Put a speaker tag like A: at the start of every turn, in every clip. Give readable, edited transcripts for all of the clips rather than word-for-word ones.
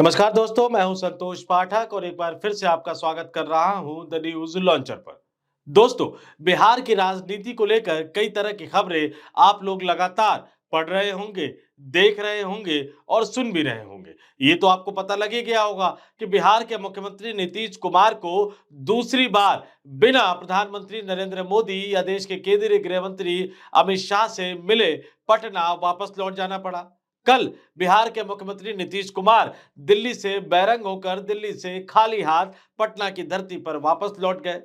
A: नमस्कार दोस्तों, मैं हूं संतोष पाठक और एक बार फिर से आपका स्वागत कर रहा हूं द न्यूज लॉन्चर पर। दोस्तों, बिहार की राजनीति को लेकर कई तरह की खबरें आप लोग लगातार पढ़ रहे होंगे, देख रहे होंगे और सुन भी रहे होंगे। ये तो आपको पता लग ही गया होगा कि बिहार के मुख्यमंत्री नीतीश कुमार को दूसरी बार बिना प्रधानमंत्री नरेंद्र मोदी या देश के केंद्रीय गृह मंत्री अमित शाह से मिले पटना वापस लौट जाना पड़ा। कल बिहार के मुख्यमंत्री नीतीश कुमार दिल्ली से बैरंग होकर दिल्ली से खाली हाथ पटना की धरती पर वापस लौट गए।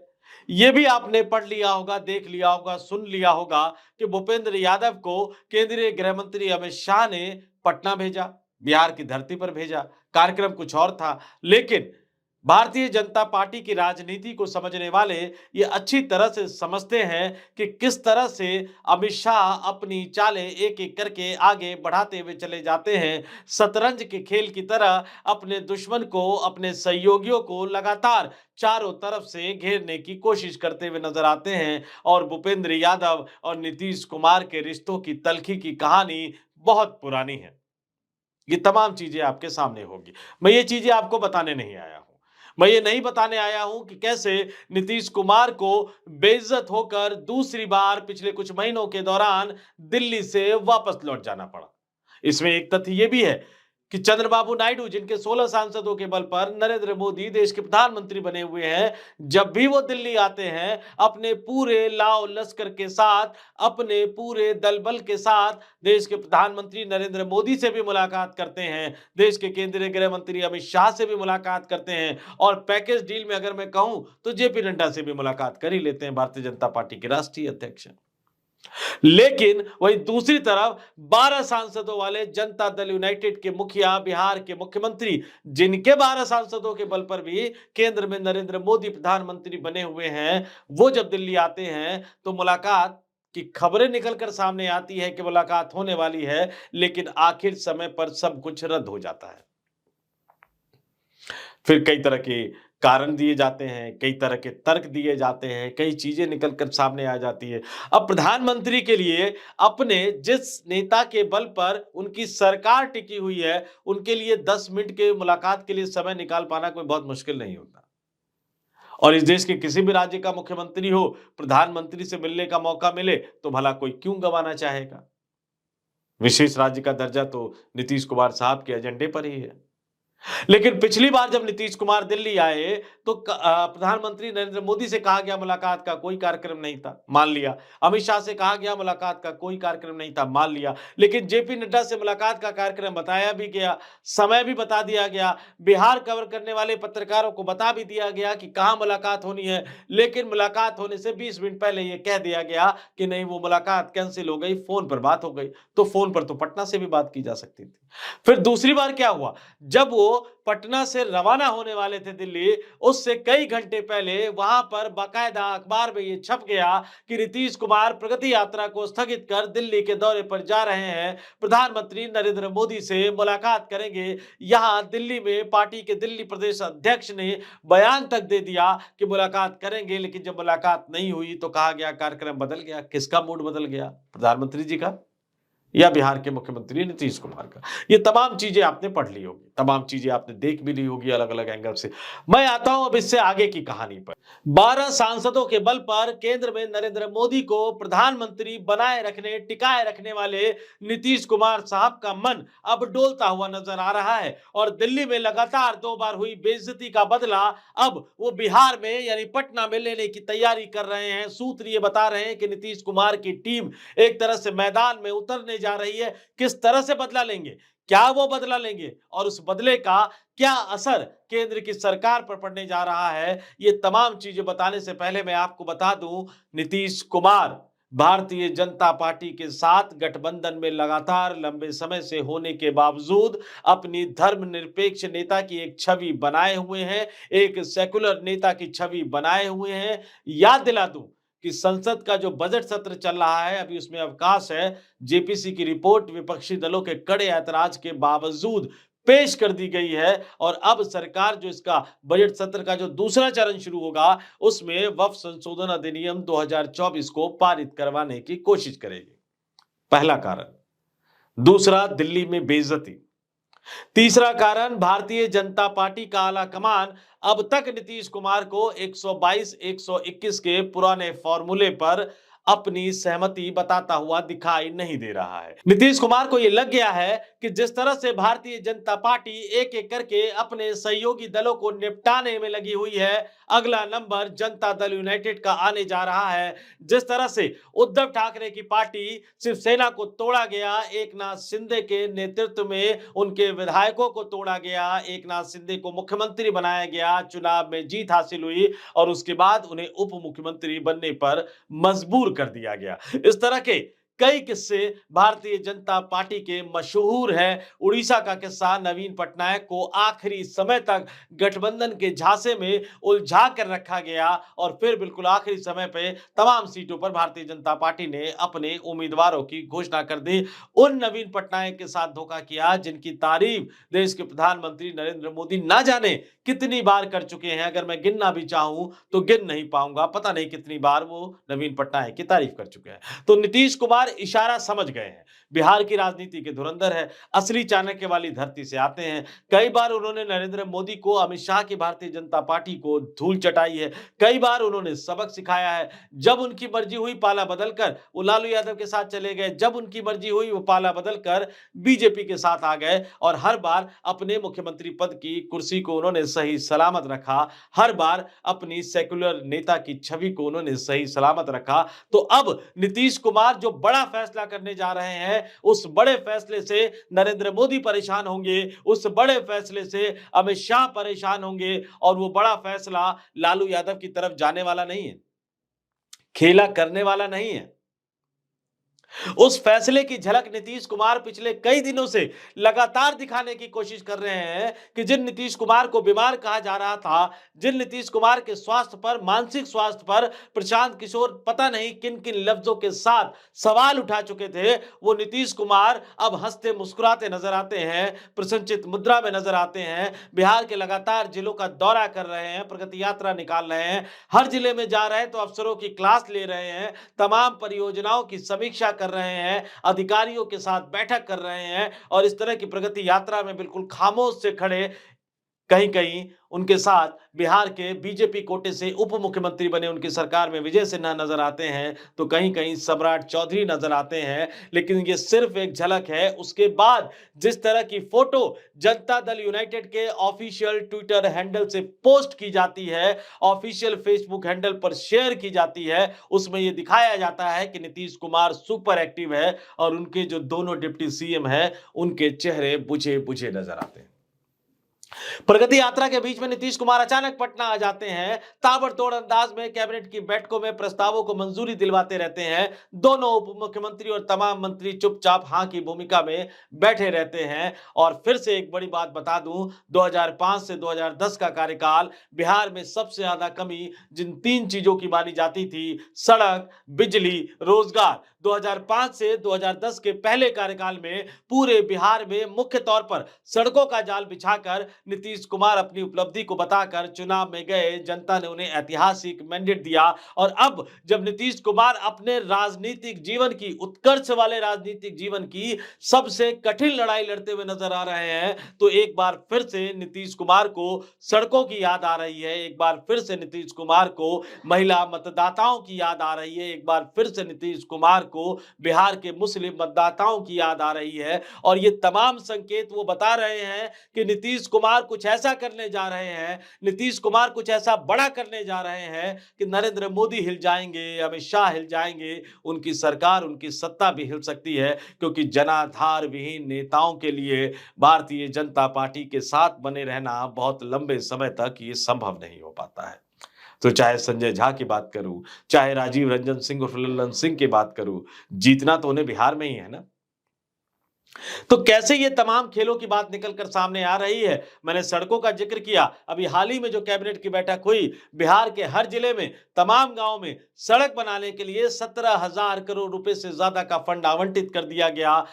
A: ये भी आपने पढ़ लिया होगा, देख लिया होगा, सुन लिया होगा कि भूपेंद्र यादव को केंद्रीय गृह मंत्री अमित शाह ने पटना भेजा, बिहार की धरती पर भेजा। कार्यक्रम कुछ और था, लेकिन भारतीय जनता पार्टी की राजनीति को समझने वाले ये अच्छी तरह से समझते हैं कि किस तरह से अमित शाह अपनी चालें एक-एक करके आगे बढ़ाते हुए चले जाते हैं। शतरंज के खेल की तरह अपने दुश्मन को, अपने सहयोगियों को लगातार चारों तरफ से घेरने की कोशिश करते हुए नजर आते हैं और भूपेंद्र यादव और नीतीश कुमार के रिश्तों की तल्खी की कहानी बहुत पुरानी है। ये तमाम चीजें आपके सामने होगी। मैं ये चीजें आपको बताने नहीं आया हूं। मैं ये नहीं बताने आया हूं कि कैसे नीतीश कुमार को बेइज्जत होकर दूसरी बार पिछले कुछ महीनों के दौरान दिल्ली से वापस लौट जाना पड़ा। इसमें एक तथ्य ये भी है कि चंद्रबाबू नायडू, जिनके 16 सांसदों के बल पर नरेंद्र मोदी देश के प्रधानमंत्री बने हुए हैं, जब भी वो दिल्ली आते हैं, अपने पूरे लाव लश्कर के साथ, अपने पूरे दल बल के साथ देश के प्रधानमंत्री नरेंद्र मोदी से भी मुलाकात करते हैं, देश के केंद्रीय गृह मंत्री अमित शाह से भी मुलाकात करते हैं और पैकेज डील में अगर मैं कहूं तो जेपी नड्डा से भी मुलाकात कर ही लेते हैं, भारतीय जनता पार्टी के राष्ट्रीय अध्यक्ष। लेकिन वहीं दूसरी तरफ 12 सांसदों वाले जनता दल यूनाइटेड के मुखिया, बिहार के मुख्यमंत्री, जिनके 12 सांसदों के बल पर भी केंद्र में नरेंद्र मोदी प्रधानमंत्री बने हुए हैं, वो जब दिल्ली आते हैं तो मुलाकात की खबरें निकलकर सामने आती है कि मुलाकात होने वाली है, लेकिन आखिर समय पर सब कुछ रद्द हो जाता है। फिर कई तरह के कारण दिए जाते हैं, कई तरह के तर्क दिए जाते हैं, कई चीजें निकल कर सामने आ जाती है। अब प्रधानमंत्री के लिए अपने जिस नेता के बल पर उनकी सरकार टिकी हुई है, उनके लिए 10 मिनट के मुलाकात के लिए समय निकाल पाना कोई बहुत मुश्किल नहीं होता। और इस देश के किसी भी राज्य का मुख्यमंत्री हो, प्रधानमंत्री से मिलने का मौका मिले तो भला कोई क्यों गंवाना चाहेगा। विशेष राज्य का दर्जा तो नीतीश कुमार साहब के एजेंडे पर ही है। लेकिन पिछली बार जब नीतीश कुमार दिल्ली आए तो प्रधानमंत्री नरेंद्र मोदी से कहा गया मुलाकात का कोई कार्यक्रम नहीं था, मान लिया। अमित शाह से कहा गया मुलाकात का कोई कार्यक्रम नहीं था, मान लिया। लेकिन जेपी नड्डा से मुलाकात का कार्यक्रम बताया भी गया, समय भी बता दिया गया, बिहार कवर करने वाले पत्रकारों को बता भी दिया गया कि कहाँ मुलाकात होनी है। लेकिन मुलाकात होने से 20 मिनट पहले यह कह दिया गया कि नहीं, वो मुलाकात कैंसिल हो गई, फोन पर बात हो गई। तो फोन पर तो पटना से भी बात की जा सकती थी। फिर दूसरी बार क्या हुआ, जब वो पटना से रवाना होने वाले थे दिल्ली, उससे कई घंटे पहले वहां पर बाकायदा अखबार में ये छप गया कि नीतीश कुमार प्रगति यात्रा को स्थगित कर दिल्ली के दौरे पर जा रहे हैं, प्रधानमंत्री नरेंद्र मोदी से मुलाकात करेंगे। यहां दिल्ली में पार्टी के दिल्ली प्रदेश अध्यक्ष ने बयान तक दे दिया कि मुलाकात करेंगे, लेकिन जब मुलाकात नहीं हुई तो कहा गया कार्यक्रम बदल गया। किसका मूड बदल गया, प्रधानमंत्री जी का या बिहार के मुख्यमंत्री नीतीश कुमार का? ये तमाम चीजें आपने पढ़ ली होगी, तमाम चीजें आपने देख भी ली होगी अलग अलग एंगल से। मैं आता हूं अब इससे आगे की कहानी पर। 12 सांसदों के बल पर केंद्र में नरेंद्र मोदी को प्रधानमंत्री बनाए रखने, टिकाए रखने वाले नीतीश कुमार साहब का मन अब डोलता हुआ नजर आ रहा है और दिल्ली में लगातार 2 बार हुई बेइज्जती का बदला अब वो बिहार में यानी पटना में लेने की तैयारी कर रहे हैं। सूत्र ये बता रहे हैं कि नीतीश कुमार की टीम एक तरह से मैदान में उतरने जा रही है। किस तरह से बदला लेंगे, क्या वो बदला लेंगे और उस बदले का क्या असर केंद्र की सरकार पर पड़ने जा रहा है, ये तमाम चीजें बताने से पहले मैं आपको बता दूं, नीतीश कुमार भारतीय जनता पार्टी के साथ गठबंधन में लगातार लंबे समय से होने के बावजूद अपनी धर्मनिरपेक्ष नेता की एक छवि बनाए हुए हैं, एक सेकुलर नेता की छवि बनाए हुए हैं। याद दिला दूं कि संसद का जो बजट सत्र चल रहा है, अभी उसमें अवकाश है। जेपीसी की रिपोर्ट विपक्षी दलों के कड़े ऐतराज के बावजूद पेश कर दी गई है और अब सरकार जो इसका बजट सत्र का जो दूसरा चरण शुरू होगा, उसमें वक्फ संशोधन अधिनियम 2024 को पारित करवाने की कोशिश करेगी। पहला कारण। दूसरा, दिल्ली में बेइज्जती। तीसरा कारण, भारतीय जनता पार्टी का आला कमान अब तक नीतीश कुमार को 122 121 के पुराने फॉर्मूले पर अपनी सहमति बताता हुआ दिखाई नहीं दे रहा है। नीतीश कुमार को यह लग गया है कि जिस तरह से भारतीय जनता पार्टी एक एक करके अपने सहयोगी दलों को निपटाने में लगी हुई है, अगला नंबर जनता दल यूनाइटेड का आने जा रहा है। जिस तरह से उद्धव ठाकरे की पार्टी शिवसेना को तोड़ा गया, एकनाथ शिंदे के नेतृत्व में उनके विधायकों को तोड़ा गया, एकनाथ शिंदे को मुख्यमंत्री बनाया गया, चुनाव में जीत हासिल हुई और उसके बाद उन्हें उप मुख्यमंत्री बनने पर मजबूर कर दिया गया। इस तरह के कई किस्से भारतीय जनता पार्टी के मशहूर हैं। उड़ीसा का किस्सा, नवीन पटनायक को आखिरी समय तक गठबंधन के झांसे में उलझा कर रखा गया और फिर बिल्कुल आखिरी समय पे तमाम सीटों पर भारतीय जनता पार्टी ने अपने उम्मीदवारों की घोषणा कर दी। उन नवीन पटनायक के साथ धोखा किया जिनकी तारीफ देश के प्रधानमंत्री नरेंद्र मोदी ना जाने कितनी बार कर चुके हैं। अगर मैं गिनना भी चाहूं तो गिन नहीं पाऊंगा, पता नहीं कितनी बार वो नवीन पटनायक की तारीफ कर चुके हैं। तो नीतीश कुमार इशारा समझ गए हैं। बिहार की राजनीति के धुरंधर है, असली चाणक्य वाली धरती से आते हैं। कई बार उन्होंने नरेंद्र मोदी को, अमित शाह की भारतीय जनता पार्टी को धूल चटाई है। कई बार उन्होंने सबक सिखाया है। जब उनकी मर्जी हुई पाला बदलकर वो लालू यादव के साथ चले गए, जब उनकी मर्जी हुई वो पाला बदलकर बीजेपी के साथ आ गए और हर बार अपने मुख्यमंत्री पद की कुर्सी को उन्होंने सही सलामत रखा। हर बार अपनी सेक्युलर नेता की छवि को उन्होंने सही सलामत रखा। तो अब नीतीश कुमार जो बड़ा फैसला करने जा रहे हैं, उस बड़े फैसले से नरेंद्र मोदी परेशान होंगे, उस बड़े फैसले से अमित शाह परेशान होंगे और वो बड़ा फैसला लालू यादव की तरफ जाने वाला नहीं है, खेला करने वाला नहीं है। उस फैसले की झलक नीतीश कुमार पिछले कई दिनों से लगातार दिखाने की कोशिश कर रहे हैं कि जिन नीतीश कुमार को बीमार कहा जा रहा था, जिन नीतीश कुमार के स्वास्थ्य पर, मानसिक स्वास्थ्य पर प्रशांत किशोर पता नहीं किन किन लफ्जों के साथ सवाल उठा चुके थे, वो नीतीश कुमार अब हंसते मुस्कुराते नजर आते हैं, प्रसन्नचित मुद्रा में नजर आते हैं। बिहार के लगातार जिलों का दौरा कर रहे हैं, प्रगति यात्रा निकाल रहे हैं, हर जिले में जा रहे हैं तो अफसरों की क्लास ले रहे हैं, तमाम परियोजनाओं की समीक्षा कर रहे हैं, अधिकारियों के साथ बैठक कर रहे हैं और इस तरह की प्रगति यात्रा में बिल्कुल खामोश से खड़े, कहीं-कहीं उनके साथ बिहार के बीजेपी कोटे से उप मुख्यमंत्री बने उनकी सरकार में विजय सिन्हा नजर आते हैं, तो कहीं-कहीं सम्राट चौधरी नजर आते हैं। लेकिन ये सिर्फ एक झलक है। उसके बाद जिस तरह की फोटो जनता दल यूनाइटेड के ऑफिशियल ट्विटर हैंडल से पोस्ट की जाती है, ऑफिशियल फेसबुक हैंडल पर शेयर की जाती है, उसमें ये दिखाया जाता है कि नीतीश कुमार सुपर एक्टिव है और उनके जो दोनों डिप्टी सीएम हैं, उनके चेहरे बुझे-बुझे नजर आते हैं। प्रगति यात्रा के बीच में नीतीश कुमार अचानक पटना आ जाते हैं, ताबड़तोड़ अंदाज में कैबिनेट की बैठकों में प्रस्तावों को मंजूरी दिलवाते रहते हैं। दोनों उप मुख्यमंत्री और तमाम मंत्री चुपचाप हां की भूमिका में बैठे रहते हैं। और फिर से एक बड़ी बात बता दूं, 2005 से 2010 का कार्यकाल, बिहार में सबसे ज्यादा कमी जिन तीन चीजों की मानी जाती थी, सड़क, बिजली, रोजगार, 2005 से 2010 के पहले कार्यकाल में पूरे बिहार में मुख्य तौर पर सड़कों का जाल बिछाकर नीतीश कुमार अपनी उपलब्धि को बताकर चुनाव में गए, जनता ने उन्हें ऐतिहासिक मैंडेट दिया। और अब जब नीतीश कुमार अपने राजनीतिक जीवन की, उत्कर्ष वाले राजनीतिक जीवन की सबसे कठिन लड़ाई लड़ते हुए नजर आ रहे हैं, तो एक बार फिर से नीतीश कुमार को सड़कों की याद आ रही है, एक बार फिर से नीतीश कुमार को महिला मतदाताओं की याद आ रही है, एक बार फिर से नीतीश कुमार को बिहार के मुस्लिम मतदाताओं की याद आ रही है। और ये तमाम संकेत वो बता रहे हैं कि नीतीश कुमार कुछ ऐसा करने जा रहे हैं, नीतीश कुमार कुछ ऐसा बड़ा करने जा रहे हैं कि नरेंद्र मोदी हिल जाएंगे, अमित शाह हिल जाएंगे, उनकी सरकार, उनकी सत्ता भी हिल सकती है। क्योंकि जनाधार विहीन नेताओं के लिए भारतीय जनता पार्टी के साथ बने रहना बहुत लंबे समय तक ये संभव नहीं हो पाता है। तो चाहे संजय झा की बात करूं, चाहे राजीव रंजन सिंह उर्फ लल्लन सिंह की बात करूं, जीतना तो उन्हें बिहार में ही है ना। तो कैसे ये तमाम खेलों की बात निकलकर सामने आ रही है। मैंने सड़कों का जिक्र किया, अभी हाल ही में जो कैबिनेट की बैठक हुई, बिहार के हर जिले में, तमाम गांव में सड़क बनाने के लिए 17,000 करोड़ रुपए से ज्यादा का फंड आवंटित कर दिया गया।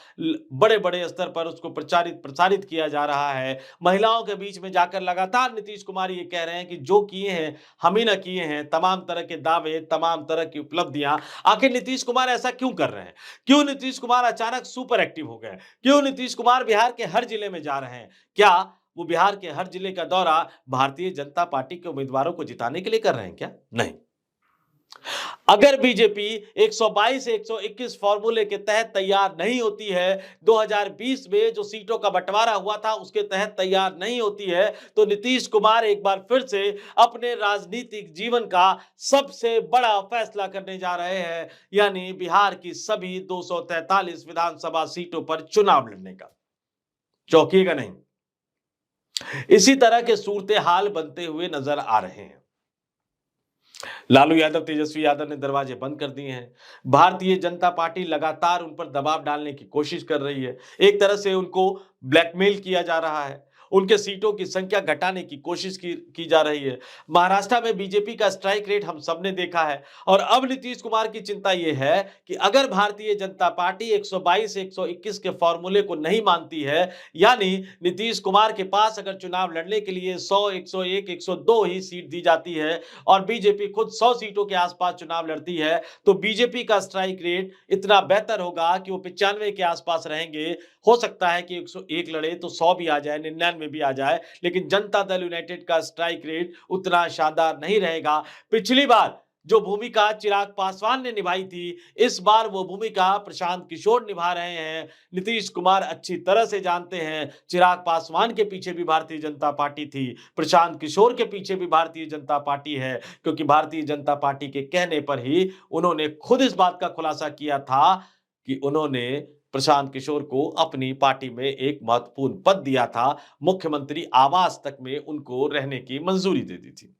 A: बड़े बड़े स्तर पर उसको प्रसारित किया जा रहा है। महिलाओं के बीच में जाकर लगातार नीतीश कुमार ये कह रहे हैं कि जो किए हैं हम ही ना किए हैं, तमाम तरह के दावे, तमाम तरह की उपलब्धियां। आखिर नीतीश कुमार ऐसा क्यों कर रहे हैं, क्यों नीतीश कुमार अचानक सुपर एक्टिव हो गए? क्यों नीतीश कुमार बिहार के हर जिले में जा रहे हैं? क्या वो बिहार के हर जिले का दौरा भारतीय जनता पार्टी के उम्मीदवारों को जिताने के लिए कर रहे हैं क्या? नहीं। अगर बीजेपी 122 से 121 फॉर्मूले के तहत तैयार नहीं होती है, 2020 में जो सीटों का बंटवारा हुआ था उसके तहत तैयार नहीं होती है, तो नीतीश कुमार एक बार फिर से अपने राजनीतिक जीवन का सबसे बड़ा फैसला करने जा रहे हैं, यानी बिहार की सभी 243 विधानसभा सीटों पर चुनाव लड़ने का। चौंकिएगा नहीं। इसी तरह के सूरत हाल बनते हुए नजर आ रहे हैं। लालू यादव, तेजस्वी यादव ने दरवाजे बंद कर दिए हैं। भारतीय जनता पार्टी लगातार उन पर दबाव डालने की कोशिश कर रही है। एक तरह से उनको ब्लैकमेल किया जा रहा है। उनके सीटों की संख्या घटाने की कोशिश की जा रही है। महाराष्ट्र में बीजेपी का स्ट्राइक रेट हम सबने देखा है और अब नीतीश कुमार की चिंता यह है कि अगर भारतीय जनता पार्टी 122 से 121 के फॉर्मूले को नहीं मानती है, यानी नीतीश कुमार के पास अगर चुनाव लड़ने के लिए 100, 101, 102 ही सीट दी जाती है और बीजेपी खुद 100 सीटों के आसपास चुनाव लड़ती है, तो बीजेपी का स्ट्राइक रेट इतना बेहतर होगा कि वो 95 के आसपास रहेंगे। हो सकता है कि 101 लड़े तो 100 भी आ जाए, 99 भी आ जाए, लेकिन जनता दल यूनाइटेड का स्ट्राइक रेट उतना शानदार नहीं रहेगा। पिछली बार जो भूमिका चिराग पासवान ने निभाई थी, इस बार वो भूमिका प्रशांत किशोर निभा रहे हैं। नीतीश कुमार अच्छी तरह से जानते हैं, चिराग पासवान के पीछे भी भारतीय जनता पार्टी थी, प्रशांत किशोर के पीछे भी भारतीय जनता पार्टी है, क्योंकि भारतीय जनता पार्टी के कहने पर ही उन्होंने खुद इस बात का खुलासा किया था कि उन्होंने प्रशांत किशोर को अपनी पार्टी में एक महत्वपूर्ण पद दिया था, मुख्यमंत्री आवास तक में उनको रहने की मंजूरी दे दी थी।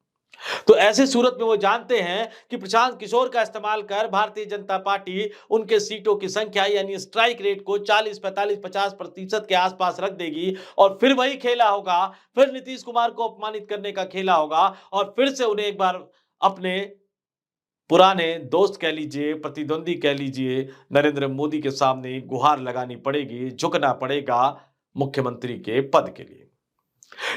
A: तो ऐसे सूरत में वो जानते हैं कि प्रशांत किशोर का इस्तेमाल कर भारतीय जनता पार्टी उनके सीटों की संख्या यानी स्ट्राइक रेट को 40, 45, 50% के आसपास रख देगी और फिर वही खेला होगा, फिर नीतीश कुमार को अपमानित करने का खेला होगा और फिर से उन्हें एक बार अपने पुराने दोस्त कह लीजिए, प्रतिद्वंदी कह लीजिए, नरेंद्र मोदी के सामने गुहार लगानी पड़ेगी, झुकना पड़ेगा मुख्यमंत्री के पद के लिए।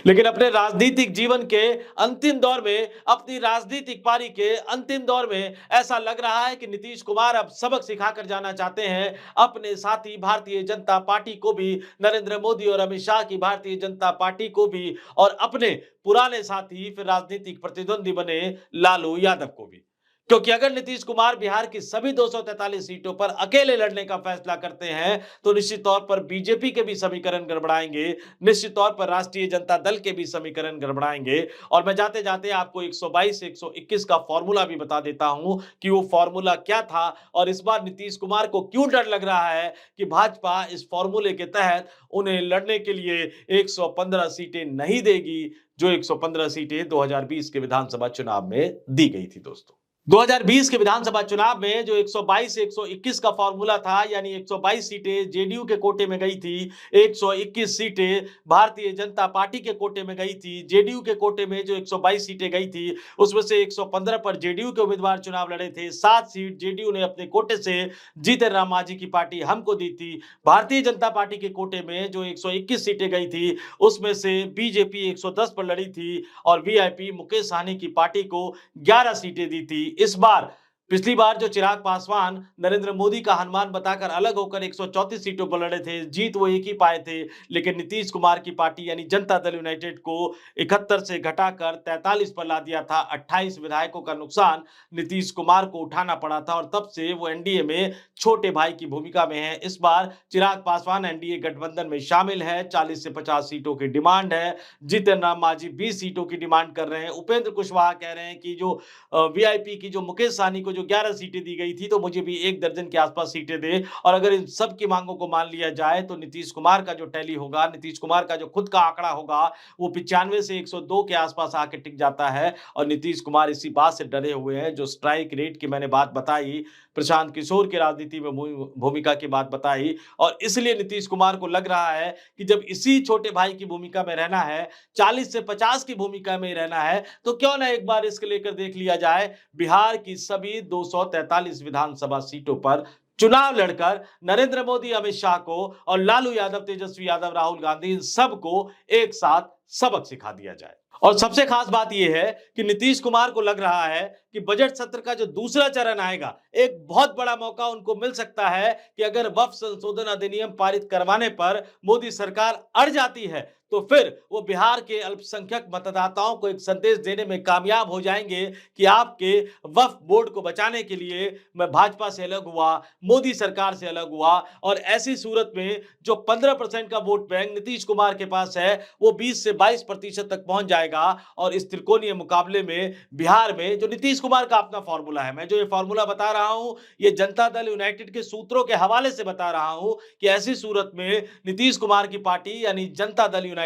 A: लेकिन अपने राजनीतिक जीवन के अंतिम दौर में, अपनी राजनीतिक पारी के अंतिम दौर में ऐसा लग रहा है कि नीतीश कुमार अब सबक सिखाकर जाना चाहते हैं अपने साथी भारतीय जनता पार्टी को भी, नरेंद्र मोदी और अमित शाह की भारतीय जनता पार्टी को भी और अपने पुराने साथी फिर राजनीतिक प्रतिद्वंदी बने लालू यादव को भी। क्योंकि अगर नीतीश कुमार बिहार की सभी 243 सीटों पर अकेले लड़ने का फैसला करते हैं, तो निश्चित तौर पर बीजेपी के भी समीकरण गड़बड़ाएंगे, निश्चित तौर पर राष्ट्रीय जनता दल के भी समीकरण गड़बड़ाएंगे। और मैं जाते जाते आपको 122 से 121 का फॉर्मूला भी बता देता हूं कि वो फॉर्मूला क्या था और इस बार नीतीश कुमार को क्यों डर लग रहा है कि भाजपा इस फॉर्मूले के तहत उन्हें लड़ने के लिए 115 सीटें नहीं देगी, जो 115 सीटें 2020 के विधानसभा चुनाव में दी गई थी। दोस्तों, 2020 के विधानसभा चुनाव में जो 122 से 121 का फॉर्मूला था, यानी 122 सीटें जेडीयू के कोटे में गई थी, 121 सीटें भारतीय जनता पार्टी के कोटे में गई थी। जेडीयू के कोटे में जो 122 सीटें गई थी, उसमें से 115 पर जेडीयू के उम्मीदवार चुनाव लड़े थे। 7 सीट जेडीयू ने अपने कोटे से जीतन राम मांझी की पार्टी हमको दी थी। भारतीय जनता पार्टी के कोटे में जो 121 सीटें गई थी, उसमें से बीजेपी 110 पर लड़ी थी और वीआईपी मुकेश सहनी की पार्टी को 11 सीटें दी थी। इस बार, पिछली बार जो चिराग पासवान नरेंद्र मोदी का हनुमान बताकर अलग होकर 134 सीटों पर लड़े थे, जीत वो एक ही पाए थे, लेकिन नीतीश कुमार की पार्टी यानी जनता दल यूनाइटेड को 71 से घटाकर 43 पर ला दिया था। 28 विधायकों का नुकसान नीतीश कुमार को उठाना पड़ा था और तब से वो एनडीए में छोटे भाई की भूमिका में है। इस बार चिराग पासवान एनडीए गठबंधन में शामिल है, 40 से 50 सीटों की डिमांड है। जीतन राम मांझी 20 सीटों की डिमांड कर रहे हैं। उपेंद्र कुशवाहा कह रहे हैं कि जो वीआईपी की जो मुकेश सहनी को जो 11 सीटें दी गई थी, तो मुझे भी 1 दर्जन के आसपास सीटें दे। और अगर इन सब की मांगों को मान लिया जाए तो नीतीश कुमार का जो टैली होगा, नीतीश कुमार का जो खुद का आंकड़ा होगा, वो 95 से 102 के आसपास आके टिक जाता है। और नीतीश कुमार इसी बात से डरे हुए हैं, जो स्ट्राइक रेट की मैंने बात बताई, प्रशांत किशोर की राजनीति में भूमिका की बात बताई, और इसलिए नीतीश कुमार को लग रहा है कि जब इसी छोटे भाई की भूमिका में रहना है, 40 से 50 की भूमिका में रहना है, तो क्यों ना एक बार इसके लेकर देख लिया जाए। बिहार की सभी 243 विधानसभा सीटों पर चुनाव लड़कर नरेंद्र मोदी, अमित शाह को और लालू यादव, तेजस्वी यादव, राहुल गांधी, इन सबको एक साथ सबक सिखा दिया जाए। और सबसे खास बात यह है कि नीतीश कुमार को लग रहा है कि बजट सत्र का जो दूसरा चरण आएगा, एक बहुत बड़ा मौका उनको मिल सकता है कि अगर वक्फ संशोधन अधिनियम पारित करवाने पर मोदी सरकार अड़ जाती है, तो फिर वो बिहार के अल्पसंख्यक मतदाताओं को एक संदेश देने में कामयाब हो जाएंगे कि आपके वक्फ बोर्ड को बचाने के लिए मैं भाजपा से अलग हुआ, मोदी सरकार से अलग हुआ। और ऐसी सूरत में जो 15% का वोट बैंक नीतीश कुमार के पास है, वो 20 से 22% तक पहुंच जाएगा। और इस त्रिकोणीय मुकाबले में बिहार में जो नीतीश कुमार का अपना फॉर्मूला है, मैं जो ये फॉर्मूला बता रहा हूं, ये जनता दल यूनाइटेड के सूत्रों के हवाले से बता रहा हूं कि ऐसी सूरत में नीतीश कुमार की पार्टी यानी जनता दल यूनाइटेड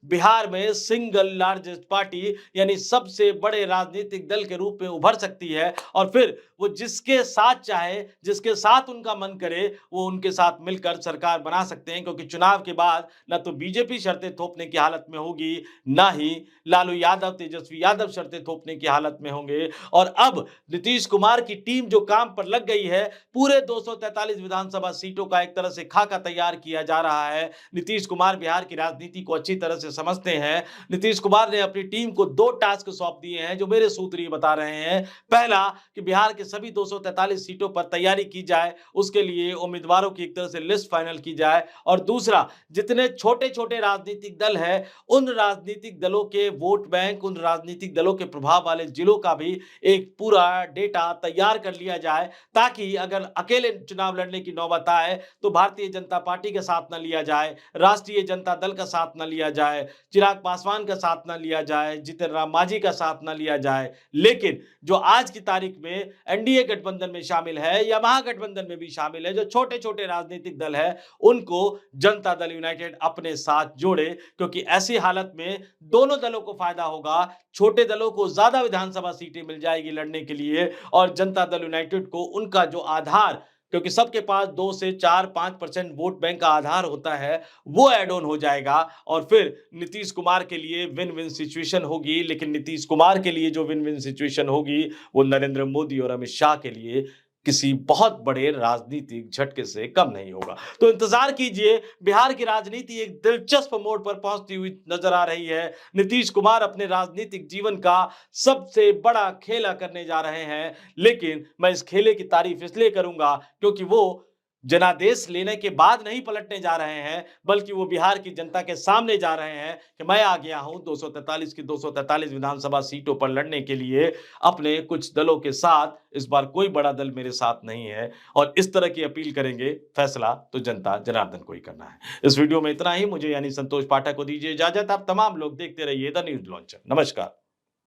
A: बिहार में सिंगल लार्जेस्ट पार्टी यानी सबसे बड़े राजनीतिक दल के रूप में उभर सकती है। और फिर वो जिसके साथ चाहे, जिसके साथ उनका मन करे, वो उनके साथ मिलकर सरकार बना सकते हैं, क्योंकि चुनाव के बाद ना तो बीजेपी शर्तें थोपने की हालत में होगी, ना ही लालू यादव, तेजस्वी यादव शर्तें थोपने की हालत में होंगे। और अब नीतीश कुमार की टीम जो काम पर लग गई है, पूरे 243 विधानसभा सीटों का एक तरह से खाका तैयार किया जा रहा है। नीतीश कुमार बिहार की राजनीति को अच्छी तरह से समझते हैं। नीतीश कुमार ने अपनी टीम को 2 टास्क सौंप दिए हैं, जो मेरे सूत्र ये बता रहे हैं। पहला कि बिहार के सभी 243 सीटों पर तैयारी की जाए, उसके लिए उम्मीदवारों की एक तरह से लिस्ट फाइनल की जाए। और दूसरा, जितने छोटे-छोटे राजनीतिक दल हैं, उन राजनीतिक दलों के वोट बैंक, उन राजनीतिक दलों के प्रभाव वाले जिलों का भी एक पूरा डेटा तैयार कर लिया जाए, ताकि अगर अकेले चुनाव लड़ने की नौबत आए तो भारतीय जनता पार्टी का साथ न लिया जाए, राष्ट्रीय जनता दल का साथ न लिया जाए, चिराग पासवान का साथ न लिया जाए, जीतन राम मांझी का साथ न लिया जाए। लेकिन जो आज की तारीख में एनडीए गठबंधन में शामिल है या महागठबंधन में भी शामिल है, जो छोटे-छोटे राजनीतिक दल है, उनको जनता दल यूनाइटेड अपने साथ जोड़े, क्योंकि ऐसी हालत में दोनों दलों को फायदा होगा। छोटे दलों को ज्यादा विधानसभा सीटें मिल जाएगी लड़ने के लिए, और जनता दल यूनाइटेड को उनका जो आधार, क्योंकि सबके पास 2 से 4-5% वोट बैंक का आधार होता है, वो ऐड ऑन हो जाएगा। और फिर नीतीश कुमार के लिए विन विन सिचुएशन होगी। लेकिन नीतीश कुमार के लिए जो विन विन सिचुएशन होगी, वो नरेंद्र मोदी और अमित शाह के लिए किसी बहुत बड़े राजनीतिक झटके से कम नहीं होगा। तो इंतजार कीजिए, बिहार की राजनीति एक दिलचस्प मोड़ पर पहुंचती हुई नजर आ रही है। नीतीश कुमार अपने राजनीतिक जीवन का सबसे बड़ा खेला करने जा रहे हैं। लेकिन मैं इस खेले की तारीफ इसलिए करूंगा क्योंकि वो जनादेश लेने के बाद नहीं पलटने जा रहे हैं, बल्कि वो बिहार की जनता के सामने जा रहे हैं कि मैं आ गया हूं 243 की 243 विधानसभा सीटों पर लड़ने के लिए अपने कुछ दलों के साथ। इस बार कोई बड़ा दल मेरे साथ नहीं है, और इस तरह की अपील करेंगे। फैसला तो जनता जनार्दन को ही करना है। इस वीडियो में इतना ही। मुझे यानी संतोष पाठक को दीजिए इजाजत। आप तमाम लोग देखते रहिए द न्यूज लॉन्चर। नमस्कार।